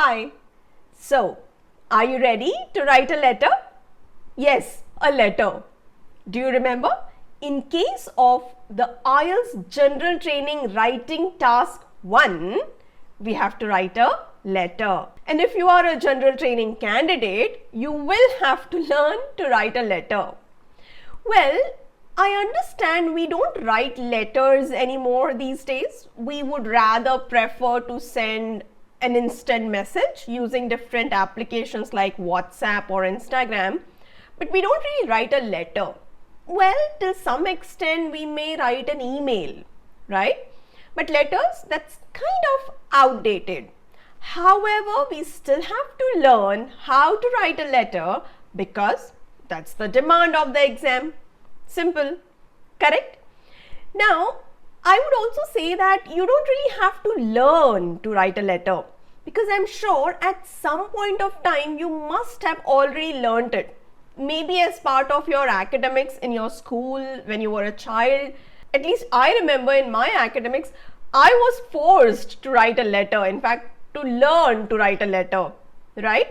Hi. So, are you ready to write a letter? Yes, a letter. Do you remember? In case of the IELTS General Training Writing Task 1, we have to write a letter. And if you are a general training candidate, you will have to learn to write a letter. Well, I understand we don't write letters anymore these days. We would rather prefer to send an instant message using different applications like WhatsApp or Instagram, but we don't really write a letter. Well, till some extent we may write an email, right? But letters, that's kind of outdated. However, we still have to learn how to write a letter because that's the demand of the exam. Simple, correct? Now, I would also say that you don't really have to learn to write a letter because I'm sure at some point of time you must have already learnt it. Maybe as part of your academics in your school when you were a child. At least I remember in my academics, I was forced to write a letter. In fact, to learn to write a letter, right?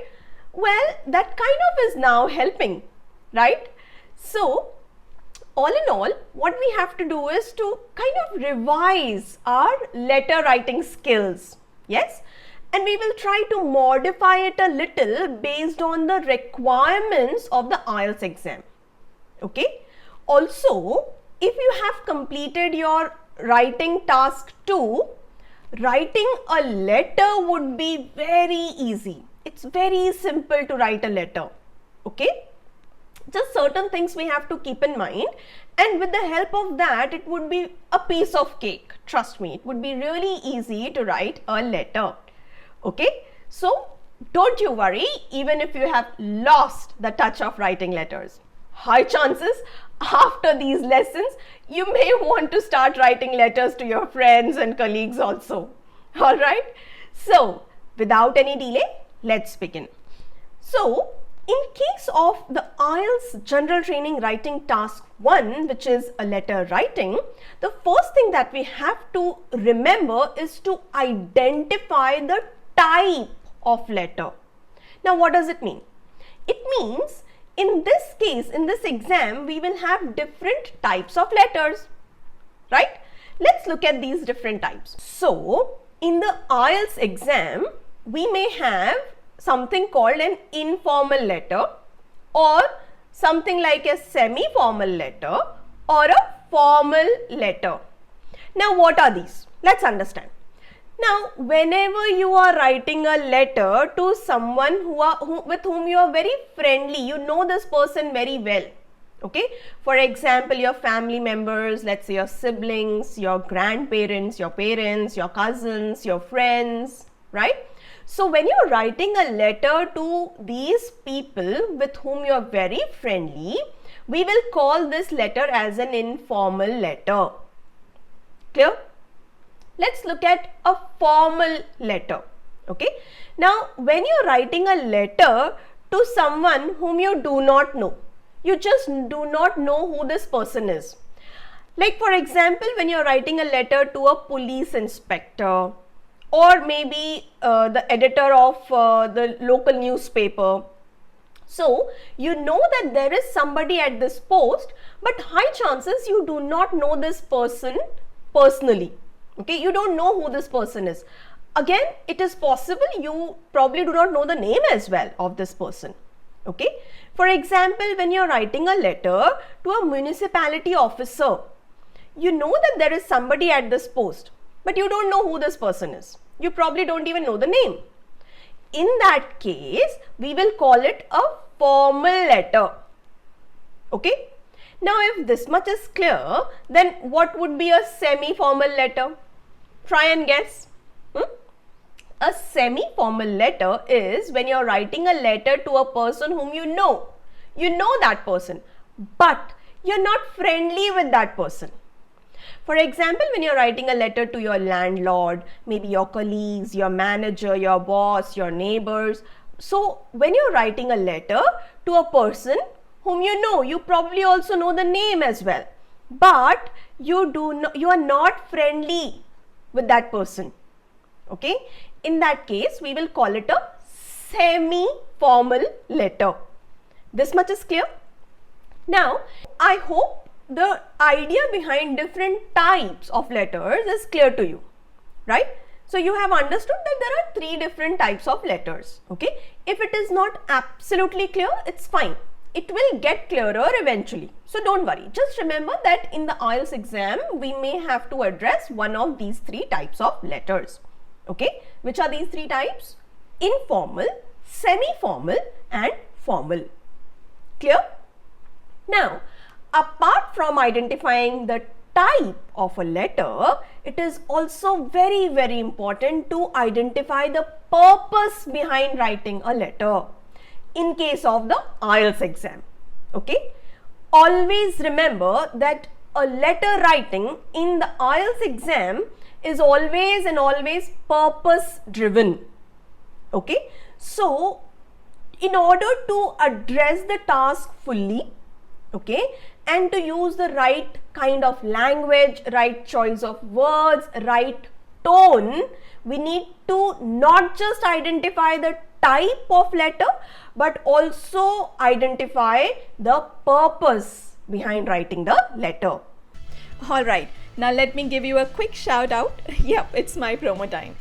Well, that kind of is now helping, right? So, all in all, what we have to do is to kind of revise our letter writing skills, yes? And we will try to modify it a little based on the requirements of the IELTS exam, okay? Also, if you have completed your writing task 2, writing a letter would be very easy. It's very simple to write a letter, okay? Just certain things we have to keep in mind, and with the help of that, it would be a piece of cake. Trust me, it would be really easy to write a letter. Okay, so don't you worry, even if you have lost the touch of writing letters. High chances after these lessons, you may want to start writing letters to your friends and colleagues also. All right, so without any delay, let's begin. So, in case of the IELTS General Training Writing Task 1, which is a letter writing, the first thing that we have to remember is to identify the type of letter. Now, what does it mean? It means in this case, in this exam, we will have different types of letters, right? Let's look at these different types. So, in the IELTS exam, we may have something called an informal letter or something like a semi-formal letter or a formal letter. Now, what are these? Let's understand. Now, whenever you are writing a letter to someone with whom you are very friendly, you know this person very well, okay? For example, your family members, let's say your siblings, your grandparents, your parents, your cousins, your friends, right? So, when you are writing a letter to these people with whom you are very friendly, we will call this letter as an informal letter. Clear? Let's look at a formal letter. Okay. Now, when you are writing a letter to someone whom you do not know, you just do not know who this person is. Like for example, when you are writing a letter to a police inspector, or maybe the editor of the local newspaper. So, you know that there is somebody at this post, but high chances you do not know this person personally. Okay, you don't know who this person is. Again, it is possible you probably do not know the name as well of this person. Okay, for example, when you are writing a letter to a municipality officer, you know that there is somebody at this post, but you don't know who this person is. You probably don't even know the name. In that case, we will call it a formal letter. Okay. Now, if this much is clear, then what would be a semi-formal letter? Try and guess. A semi-formal letter is when you are writing a letter to a person whom you know. You know that person, but you are not friendly with that person. For example, when you are writing a letter to your landlord, maybe your colleagues, your manager, your boss, your neighbors. So, when you are writing a letter to a person whom you know, you probably also know the name as well, but you are not friendly with that person. Okay. in that case, we will call it a semi-formal letter. This much is clear? Now, I hope the idea behind different types of letters is clear to you, right? So you have understood that there are 3 different types of letters, okay? If it is not absolutely clear, it's fine. It will get clearer eventually. So don't worry. Just remember that in the IELTS exam, we may have to address one of these 3 types of letters, okay? Which are these 3 types? Informal, semi-formal and formal. Clear? Now, apart from identifying the type of a letter, it is also very, very important to identify the purpose behind writing a letter in case of the IELTS exam. Okay? Always remember that a letter writing in the IELTS exam is always and always purpose driven. Okay? So, in order to address the task fully, okay, and to use the right kind of language, right choice of words, right tone, we need to not just identify the type of letter, but also identify the purpose behind writing the letter. Alright, now let me give you a quick shout out. Yep, it's my promo time.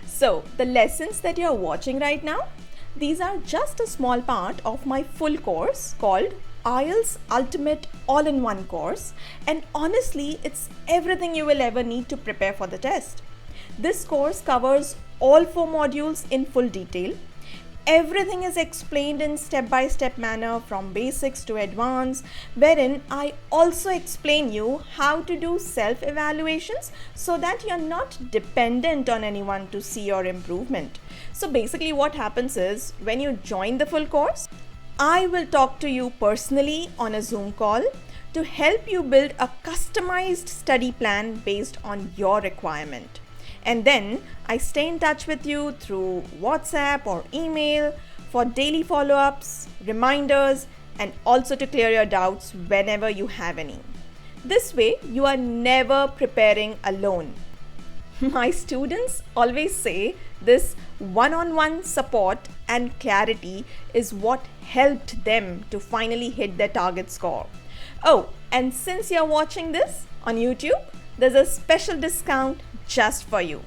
So, the lessons that you're watching right now, these are just a small part of my full course called IELTS Ultimate All-in-One Course, and honestly, it's everything you will ever need to prepare for the test. This course covers all 4 modules in full detail. Everything is explained in step-by-step manner from basics to advanced, wherein I also explain you how to do self-evaluations so that you're not dependent on anyone to see your improvement. So basically what happens is, when you join the full course, I will talk to you personally on a Zoom call to help you build a customized study plan based on your requirement. And then I stay in touch with you through WhatsApp or email for daily follow-ups, reminders, and also to clear your doubts whenever you have any. This way, you are never preparing alone. My students always say this one-on-one support and clarity is what helped them to finally hit their target score. Oh, and since you're watching this on YouTube, there's a special discount just for you.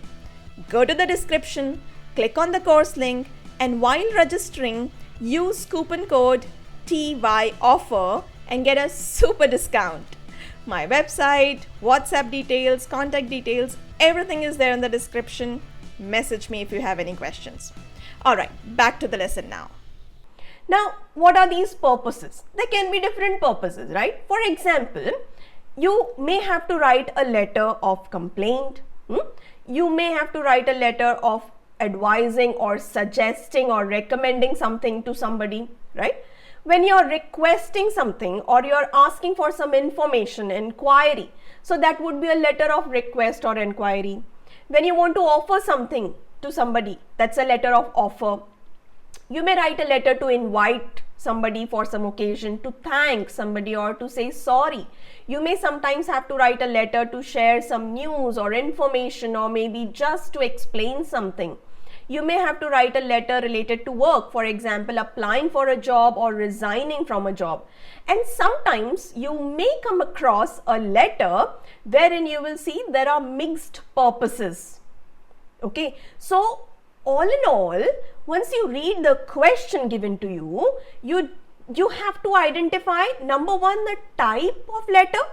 Go to the description, click on the course link, and while registering, use coupon code TYOFFER and get a super discount. My website, WhatsApp details, contact details, everything is there in the description. Message me if you have any questions. Alright, back to the lesson now. Now, what are these purposes? There can be different purposes, right? For example, you may have to write a letter of complaint. You may have to write a letter of advising or suggesting or recommending something to somebody, right? When you're requesting something or you're asking for some information, inquiry, so that would be a letter of request or inquiry. When you want to offer something to somebody, that's a letter of offer. You may write a letter to invite somebody for some occasion, to thank somebody or to say sorry. You may sometimes have to write a letter to share some news or information, or maybe just to explain something. You may have to write a letter related to work, for example, applying for a job or resigning from a job. And sometimes you may come across a letter wherein you will see there are mixed purposes. Okay, so all in all, once you read the question given to you, you have to identify, number one, the type of letter,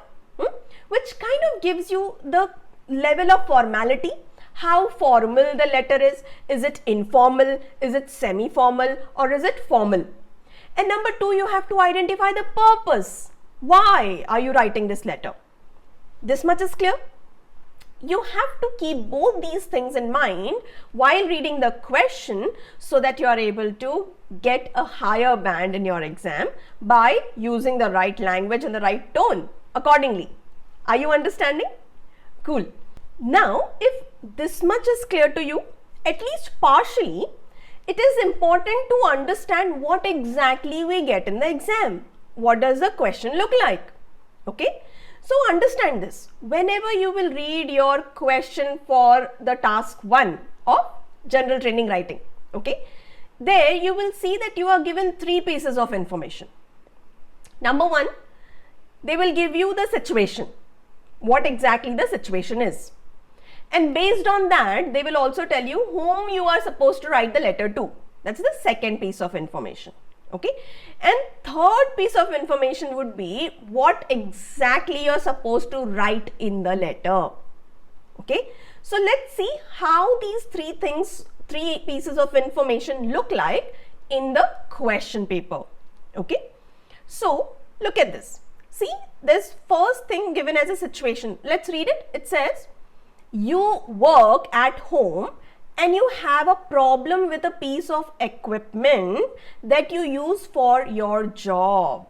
which kind of gives you the level of formality, how formal the letter is. Is it informal, is it semi-formal, or is it formal? And number two, you have to identify the purpose. Why are you writing this letter? This much is clear? You have to keep both these things in mind while reading the question so that you are able to get a higher band in your exam by using the right language and the right tone accordingly. Are you understanding? Cool. Now, if this much is clear to you, at least partially, it is important to understand what exactly we get in the exam. What does the question look like? Okay? So understand this. Whenever you will read your question for the task 1 of general training writing. Okay, there you will see that you are given 3 pieces of information. Number 1, they will give you the situation, what exactly the situation is, and based on that they will also tell you whom you are supposed to write the letter to. That's the second piece of information. Okay, and third piece of information would be what exactly you're supposed to write in the letter. Okay, so let's see how these 3 pieces of information look like in the question paper. Okay, so look at this. See, this first thing given as a situation. Let's read it. It says, you work at home and you have a problem with a piece of equipment that you use for your job.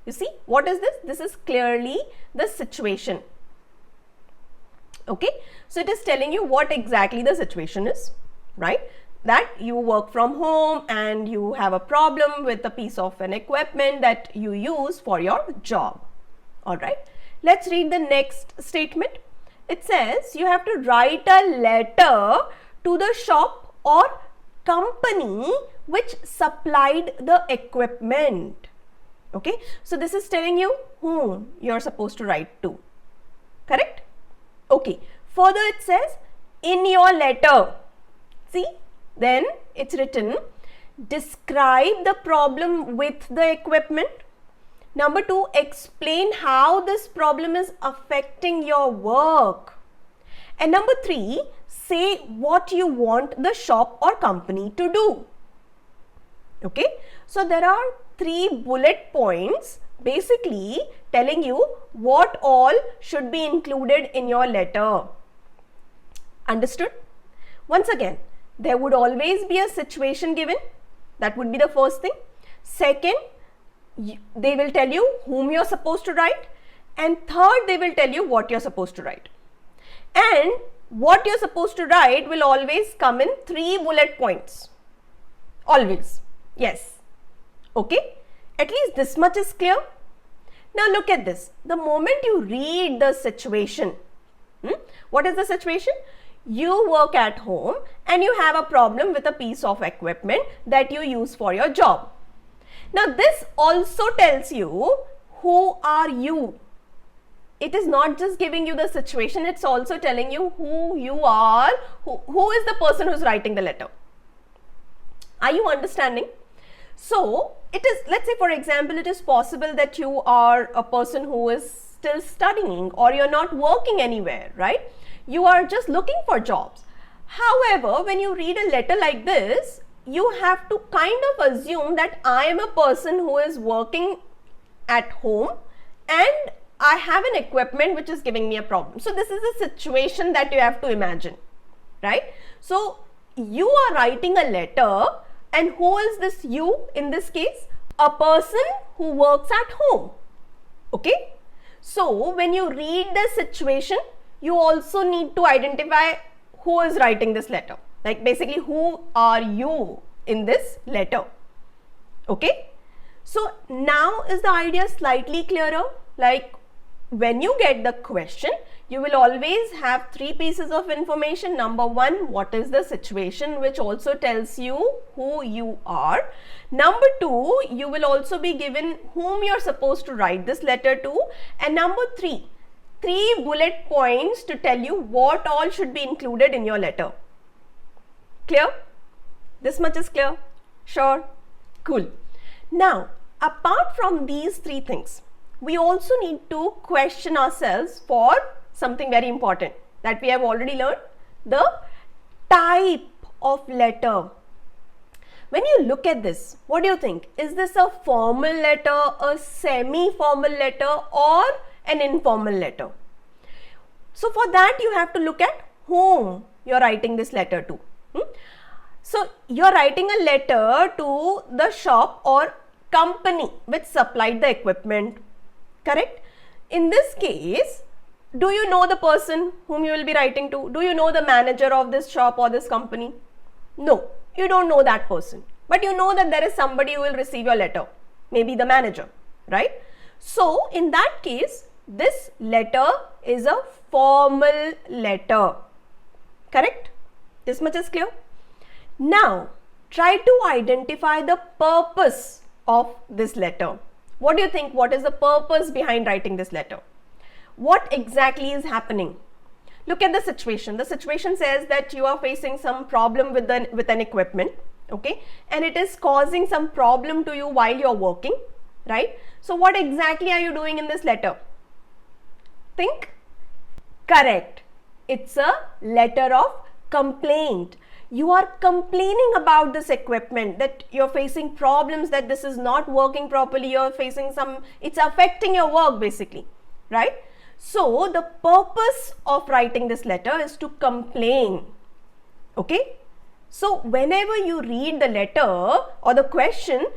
You see, what is this? This is clearly the situation. Okay, so it is telling you what exactly the situation is, right? That you work from home and you have a problem with a piece of an equipment that you use for your job. All right, let's read the next statement. It says you have to write a letter to the shop or company which supplied the equipment. Okay, so this is telling you whom you're supposed to write to. Correct? Okay, further it says in your letter. See, then it's written, describe the problem with the equipment. Number 2, explain how this problem is affecting your work. And number 3, say what you want the shop or company to do. Okay, so there are 3 bullet points basically telling you what all should be included in your letter. Understood? Once again, there would always be a situation given. That would be the first thing. Second, they will tell you whom you're supposed to write. And third, they will tell you what you're supposed to write. And what you're supposed to write will always come in 3 bullet points. Always. Yes. Okay. At least this much is clear. Now look at this. The moment you read the situation, what is the situation? You work at home and you have a problem with a piece of equipment that you use for your job. Now this also tells you who are you. It is not just giving you the situation, it's also telling you who you are, who is the person who's writing the letter. Are you understanding? So it is, let's say for example, it is possible that you are a person who is still studying or you're not working anywhere, right? You are just looking for jobs. However, when you read a letter like this, you have to kind of assume that I am a person who is working at home and I have an equipment which is giving me a problem. So this is a situation that you have to imagine, right? So you are writing a letter, and who is this you in this case? A person who works at home. Okay? So when you read the situation, you also need to identify who is writing this letter. Like basically, who are you in this letter? Okay? So now is the idea slightly clearer? Like when you get the question, you will always have 3 pieces of information. Number 1, what is the situation, which also tells you who you are. Number 2, you will also be given whom you're supposed to write this letter to. And number 3 bullet points to tell you what all should be included in your letter. Clear? This much is clear? Sure? Cool. Now, apart from these 3 things, we also need to question ourselves for something very important that we have already learned, the type of letter. When you look at this, what do you think? Is this a formal letter, a semi-formal letter, or an informal letter? So for that you have to look at whom you are writing this letter to. So you are writing a letter to the shop or company which supplied the equipment. Correct? In this case, do you know the person whom you will be writing to? Do you know the manager of this shop or this company? No, you don't know that person. But you know that there is somebody who will receive your letter. Maybe the manager, right? So in that case, this letter is a formal letter. Correct? This much is clear? Now, try to identify the purpose of this letter. What do you think? What is the purpose behind writing this letter? What exactly is happening? Look at the situation. The situation says that you are facing some problem with an equipment, okay? And it is causing some problem to you while you're working, right? So what exactly are you doing in this letter? Think. Correct. It's a letter of complaint. You are complaining about this equipment, that you're facing problems, that this is not working properly, you're facing it's affecting your work basically, right? So the purpose of writing this letter is to complain, okay? So whenever you read the letter or the question,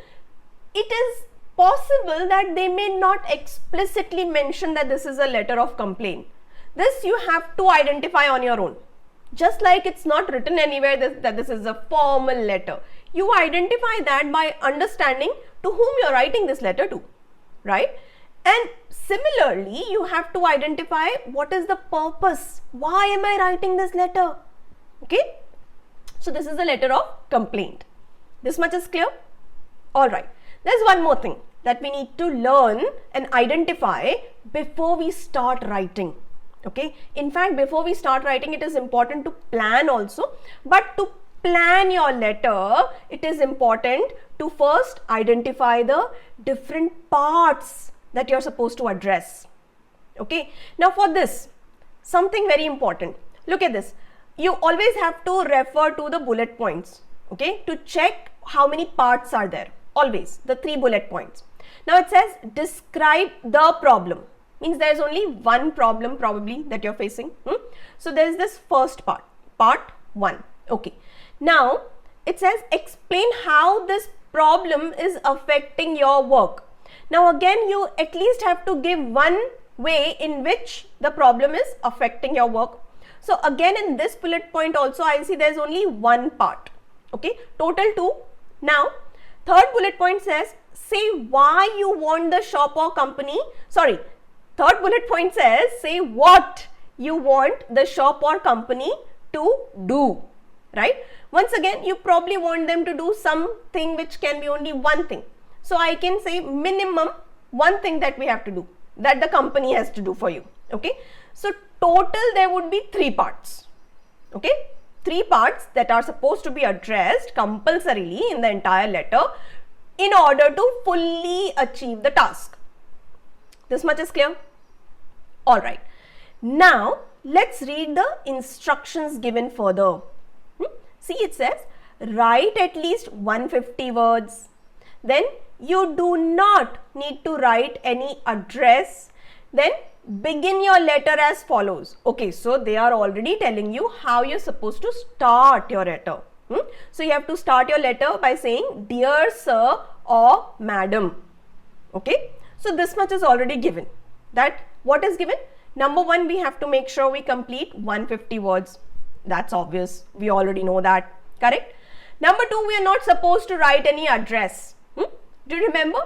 it is possible that they may not explicitly mention that this is a letter of complaint. This you have to identify on your own. Just like it's not written anywhere that this is a formal letter. You identify that by understanding to whom you're writing this letter to, right? And similarly, you have to identify what is the purpose. Why am I writing this letter? Okay? So this is a letter of complaint. This much is clear? Alright. There's one more thing that we need to learn and identify before we start writing. Okay, in fact, before we start writing, it is important to plan also. But to plan your letter, it is important to first identify the different parts that you're supposed to address. Okay, now for this, something very important. Look at this. You always have to refer to the bullet points, okay, to check how many parts are there. Always, the 3 bullet points. Now it says, describe the problem. Means there is only one problem probably that you're facing. So there is this first part, part 1. Okay. Now it says explain how this problem is affecting your work. Now again, you at least have to give one way in which the problem is affecting your work. So again, in this bullet point also, I see there is only one part. Okay. Total 2. Now third bullet point says, say why you want the shop or company. Third bullet point says, say what you want the shop or company to do, right? Once again, you probably want them to do something which can be only one thing. So I can say minimum one thing that we have to do, that the company has to do for you, okay? So total there would be 3 parts, okay? 3 parts that are supposed to be addressed compulsorily in the entire letter in order to fully achieve the task. This much is clear? Alright. Now, let's read the instructions given further. See, it says, write at least 150 words. Then, you do not need to write any address. Then, begin your letter as follows. Okay, so they are already telling you how you're supposed to start your letter. So, you have to start your letter by saying, Dear Sir or Madam. Okay. So this much is already given. That what is given? Number 1, we have to make sure we complete 150 words. That's obvious. We already know that. Correct? Number 2, we are not supposed to write any address. Do you remember?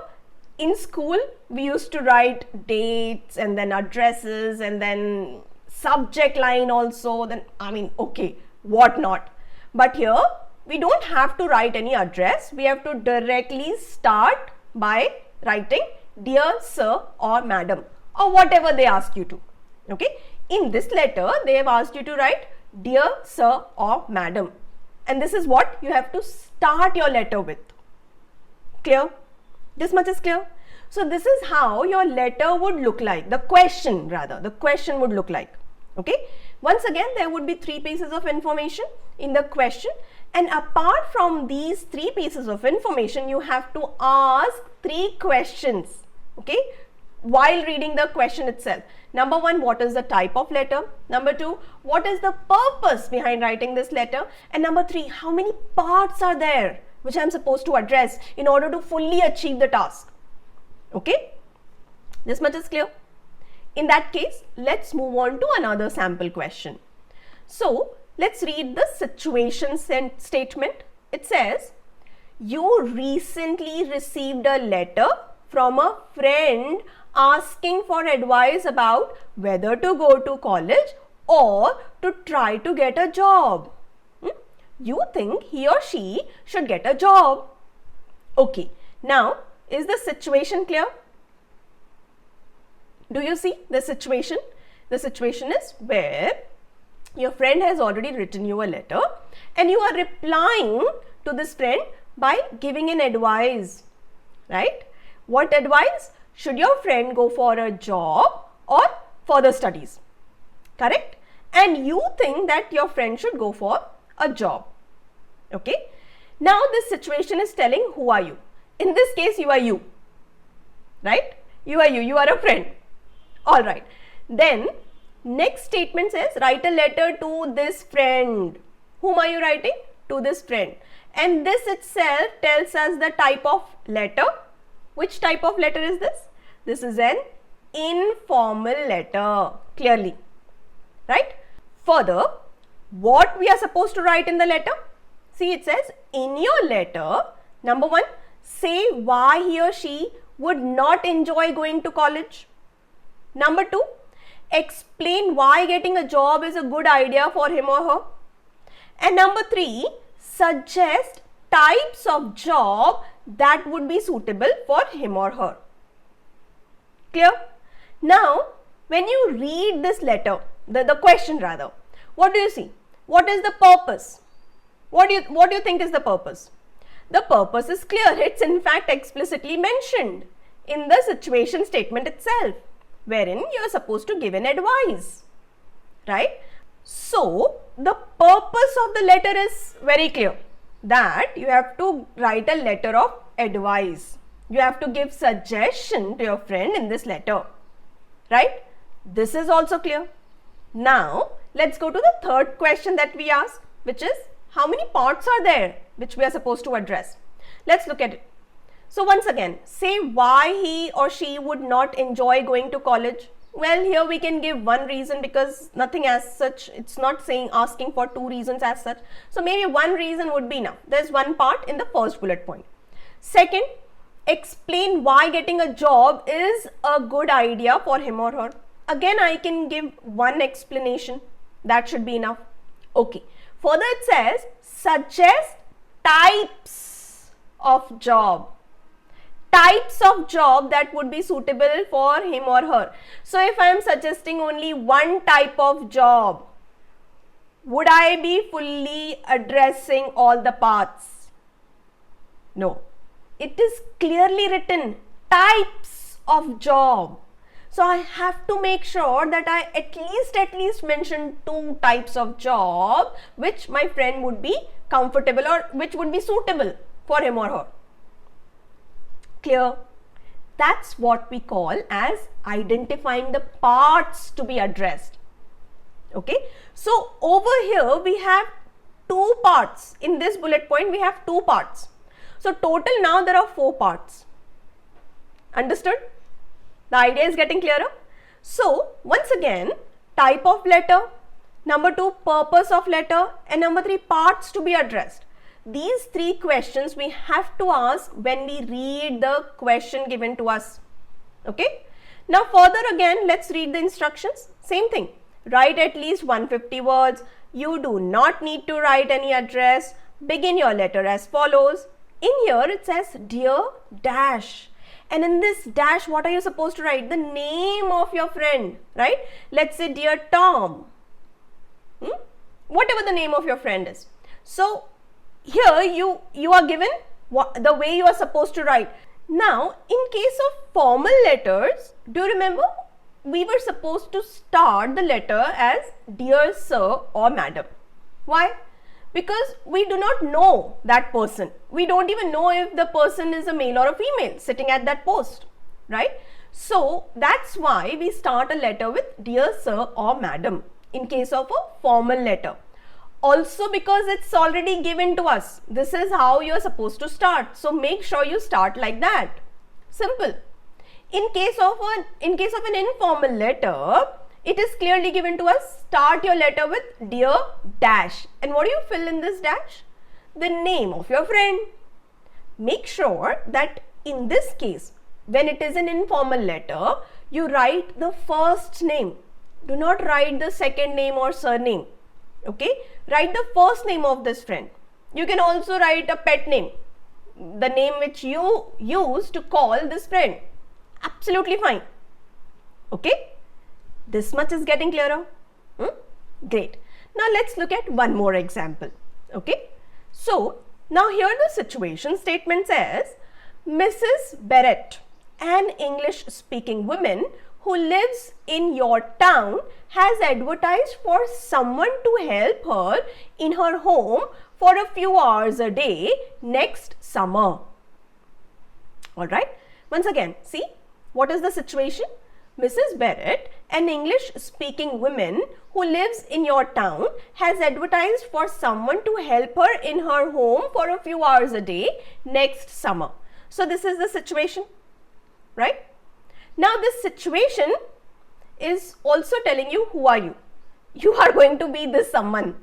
In school, we used to write dates and then addresses and then subject line also. Then, okay, what not. But here, we don't have to write any address. We have to directly start by writing Dear Sir or Madam or whatever they ask you to. Okay. In this letter, they have asked you to write Dear Sir or Madam. And this is what you have to start your letter with. Clear? This much is clear? So this is how your letter would look like. The question would look like. Okay. Once again, there would be 3 pieces of information in the question. And apart from these 3 pieces of information, you have to ask 3 questions. Okay, while reading the question itself. Number 1, what is the type of letter? Number 2, what is the purpose behind writing this letter? And number 3, how many parts are there which I am supposed to address in order to fully achieve the task? Okay, this much is clear. In that case, let's move on to another sample question. So, let's read the situation statement. It says, you recently received a letter from a friend asking for advice about whether to go to college or to try to get a job. You think he or she should get a job. Okay, now is the situation clear? Do you see the situation? The situation is where your friend has already written you a letter and you are replying to this friend by giving an advice, right? What advice? Should your friend go for a job or further studies? Correct? And you think that your friend should go for a job. Okay? Now this situation is telling who are you? In this case, you are you. Right? You are a friend. Alright. Then next statement says write a letter to this friend. Whom are you writing? To this friend. And this itself tells us the type of letter. Which type of letter is this? This is an informal letter. Clearly. Right? Further, what we are supposed to write in the letter? See, it says in your letter, number 1, say why he or she would not enjoy going to college. Number 2, explain why getting a job is a good idea for him or her. And number 3, suggest types of job that would be suitable for him or her. Clear? Now, when you read this letter, the question rather, what do you see? What is the purpose? What do you think is the purpose? The purpose is clear. It's in fact explicitly mentioned in the situation statement itself, wherein you are supposed to give an advice, right? So, the purpose of the letter is very clear, that you have to write a letter of advice. You have to give suggestion to your friend in this letter, right? This is also clear. Now, let's go to the third question that we ask, which is how many parts are there which we are supposed to address? Let's look at it. So once again, say why he or she would not enjoy going to college. Well, here we can give one reason because nothing as such, it's not saying asking for two reasons as such. So maybe one reason would be enough. There's one part in the first bullet point. Second, explain why getting a job is a good idea for him or her. Again, I can give one explanation. That should be enough. Okay. Further, it says suggest types of job. Types of job that would be suitable for him or her. So, if I am suggesting only one type of job, would I be fully addressing all the parts? No. It is clearly written types of job. So, I have to make sure that I at least mention two types of job which my friend would be comfortable or which would be suitable for him or her. Clear? That's what we call as identifying the parts to be addressed. Okay. So, over here we have two parts. In this bullet point we have two parts. So, total now there are 4 parts. Understood? The idea is getting clearer. So, once again, type of letter, number 2, purpose of letter, and number 3, parts to be addressed. These 3 questions we have to ask when we read the question given to us. Okay. Now, further again, let's read the instructions. Same thing. Write at least 150 words. You do not need to write any address. Begin your letter as follows. In here, it says, Dear Dash. And in this dash, what are you supposed to write? The name of your friend, right? Let's say, Dear Tom. Whatever the name of your friend is. So, here you are given the way you are supposed to write. Now, in case of formal letters, do you remember? We were supposed to start the letter as Dear Sir or Madam. Why? Because we do not know that person. We don't even know if the person is a male or a female sitting at that post, right? So, that's why we start a letter with Dear Sir or Madam in case of a formal letter. Also because it's already given to us. This is how you are supposed to start. So, make sure you start like that. Simple. In case of an informal letter, it is clearly given to us. Start your letter with Dear Dash. And what do you fill in this dash? The name of your friend. Make sure that in this case, when it is an informal letter, you write the first name. Do not write the second name or surname. Okay, write the first name of this friend. You can also write a pet name, the name which you use to call this friend. Absolutely fine. Okay, this much is getting clearer. Great. Now let's look at one more example. Okay, so now here the situation statement says, Mrs. Barrett, an English speaking woman who lives in your town, has advertised for someone to help her in her home for a few hours a day next summer. Alright, once again, see what is the situation? Mrs. Barrett, an English speaking woman who lives in your town, has advertised for someone to help her in her home for a few hours a day next summer. So this is the situation, right? Now this situation is also telling you who are you. You are going to be this someone,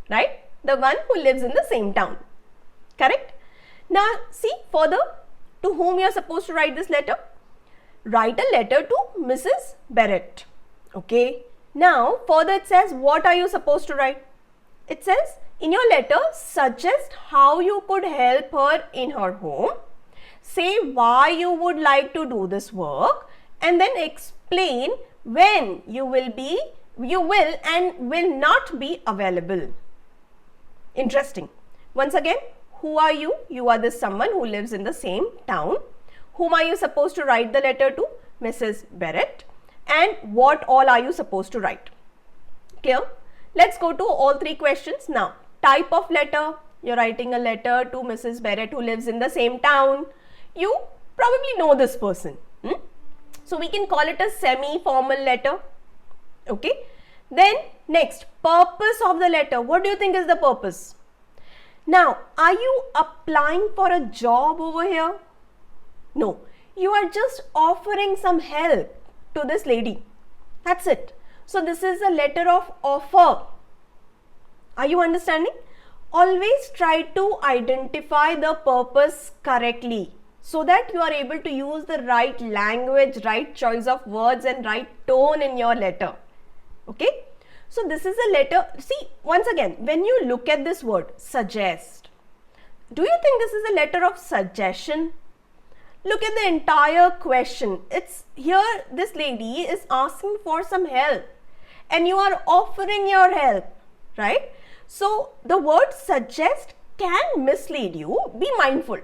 right? The one who lives in the same town, correct? Now see further to whom you are supposed to write this letter. Write a letter to Mrs. Barrett. Okay. Now further it says, what are you supposed to write? It says, in your letter, suggest how you could help her in her home. Say why you would like to do this work, and then explain when you will and will not be available. Interesting. Once again, who are you? You are this someone who lives in the same town. Whom are you supposed to write the letter to? Mrs. Barrett. And what all are you supposed to write? Clear? Let's go to all three questions now. Type of letter. You're writing a letter to Mrs. Barrett who lives in the same town. You probably know this person. So we can call it a semi-formal letter. Okay. Then next, purpose of the letter. What do you think is the purpose? Now, are you applying for a job over here? No, you are just offering some help to this lady. That's it. So this is a letter of offer. Are you understanding? Always try to identify the purpose correctly so that you are able to use the right language, right choice of words and right tone in your letter. Okay. So this is a letter. See, once again, when you look at this word, suggest, do you think this is a letter of suggestion? Look at the entire question. It's here, this lady is asking for some help and you are offering your help, right? So the word suggest can mislead you. Be mindful.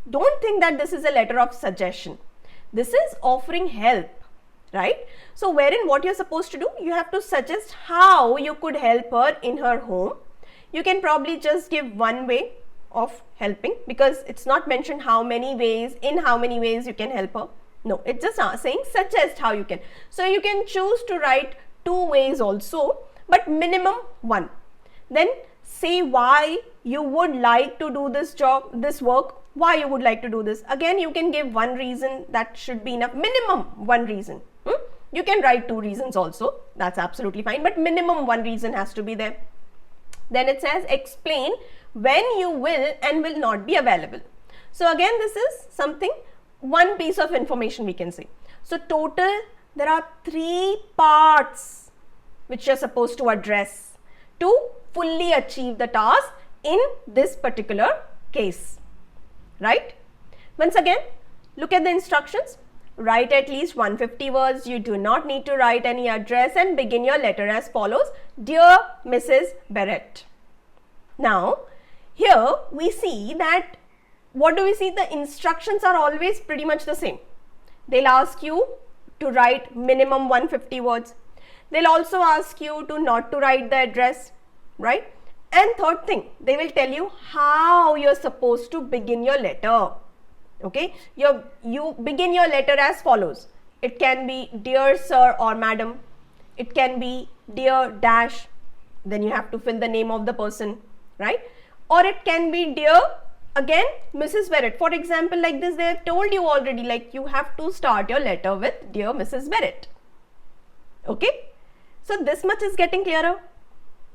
Don't think that this is a letter of suggestion. This is offering help, right? So wherein what you're supposed to do, you have to suggest how you could help her in her home. You can probably just give one way of helping because it's not mentioned how many ways, in how many ways you can help her. No, it's just saying suggest how you can. So you can choose to write 2 ways also, but minimum 1. Then say why you would like to do this job, this work, why you would like to do this. Again, you can give 1 reason, that should be enough. Minimum 1 reason. You can write 2 reasons also, that's absolutely fine, but minimum 1 reason has to be there. Then it says explain when you will and will not be available. So again, this is something, one piece of information we can say. So total, there are 3 parts which you're supposed to address to fully achieve the task in this particular case, right? Once again, look at the instructions. Write at least 150 words. You do not need to write any address and begin your letter as follows. Dear Mrs. Barrett. Now, here we see that, what do we see? The instructions are always pretty much the same. They'll ask you to write minimum 150 words. They'll also ask you to not to write the address, right? And third thing, they will tell you how you're supposed to begin your letter. Okay, you begin your letter as follows. It can be dear sir or madam. It can be dear dash. Then you have to fill the name of the person, right? Or it can be dear, again, Mrs. Barrett. For example, like this, they have told you already, like you have to start your letter with dear Mrs. Barrett. Okay, so this much is getting clearer,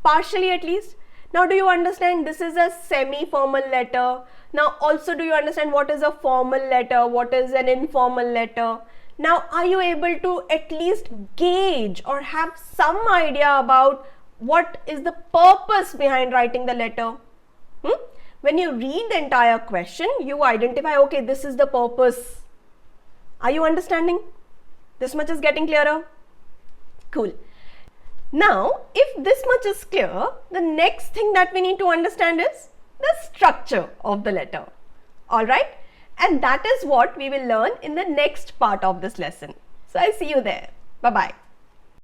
partially at least. Now, do you understand this is a semi-formal letter? Now, also do you understand what is a formal letter? What is an informal letter? Now, are you able to at least gauge or have some idea about what is the purpose behind writing the letter? When you read the entire question, you identify, okay, this is the purpose. Are you understanding? This much is getting clearer? Cool. Now, if this much is clear, the next thing that we need to understand is the structure of the letter. Alright? And that is what we will learn in the next part of this lesson. So, I'll see you there. Bye-bye.